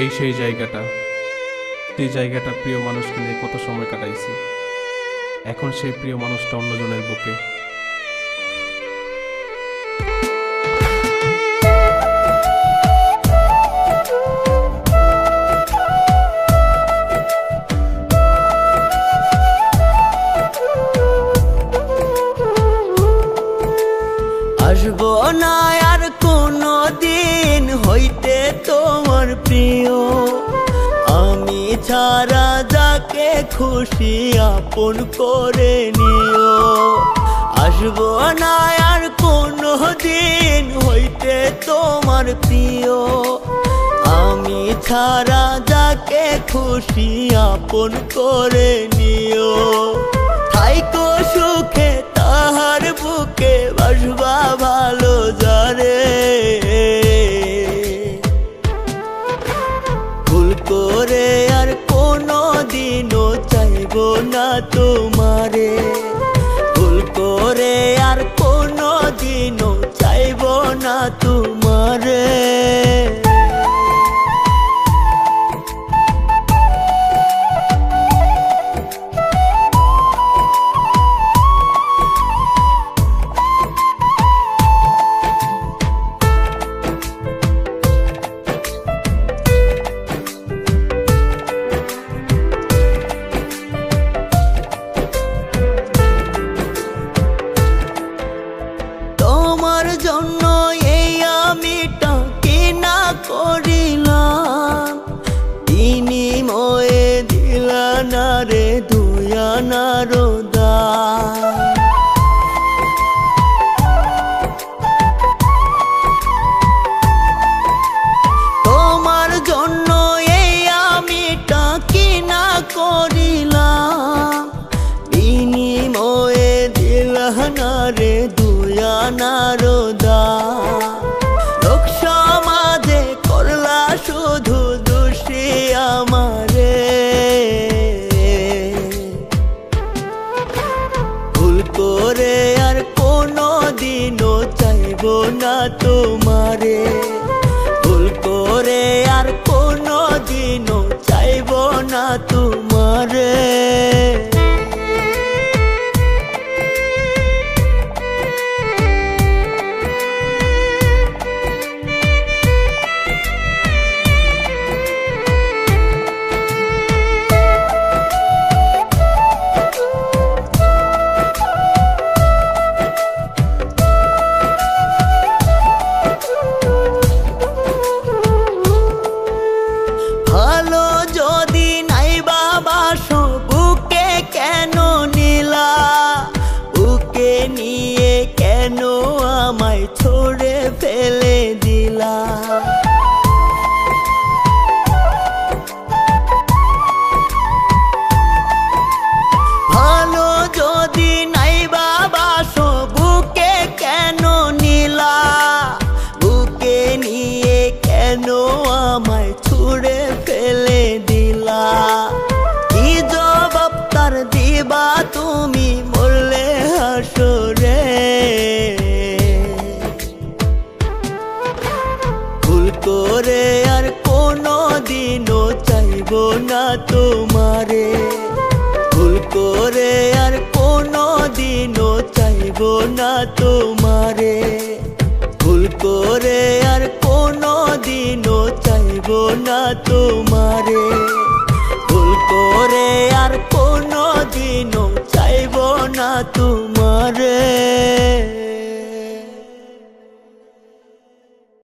এই সেই জায়গাটা, যে জায়গাটা প্রিয় মানুষকে নিয়ে কত সময় কাটাইছি। এখন সেই প্রিয় মানুষটা অন্যজনের বুকে। আসবো না আর কোনো দিন হইতে তোমার প্রিয়, আমি ছাড়া যাকে খুশি আপন করে নিও। আসবো না আর কোনো দিন হইতে তোমার প্রিয়, আমি ছাড়া যাকে খুশি আপন করে নিও। থাইকো সুখে তাহার বুকে বাসবা ভালো যারে, ভুল করে আর কোনো দিনও চাইবো না তোমারে, ভুল করে আর কোনো দিনও চাইবো না তোমারে। তোমার জন্য এই আমিটা কিনা করিলাম, বিনিময়ে দিলা না রে দুয়ানার দাম। তোমার জন্য এই আমিটা কিনা করিলাম, বিনিময়ে দিলা না রে দুয়ানার দাম। লোক সমাজে করলা শুধু দোষী আমারে, ভুল করে আর কোনো দিনও চাইবো না তোমারে, ভুল করে আর কোনো দিনও চাইবো না তোমারে। ভালো যদি নাই বাবাসো বুকে কেন নিলা, বুকে নিয়ে কেন আমায় ছড়ে ফেলে দিলা। ভালো যদি নাই বাবাসো বুকে কেন নিলা, বুকে নিয়ে কেন আমায় ছুড়ে ফেলে দিলা। কি জবাব তার দিবা তুমি মরলে হাসরে, ভুল করে আর কোনো দিনও চাইবো না তোমারে, ভুল করে আর কোনো দিনও চাইবো না তোমারে, ভুল করে আর কোনো দিনও চাইবো না তোমারে।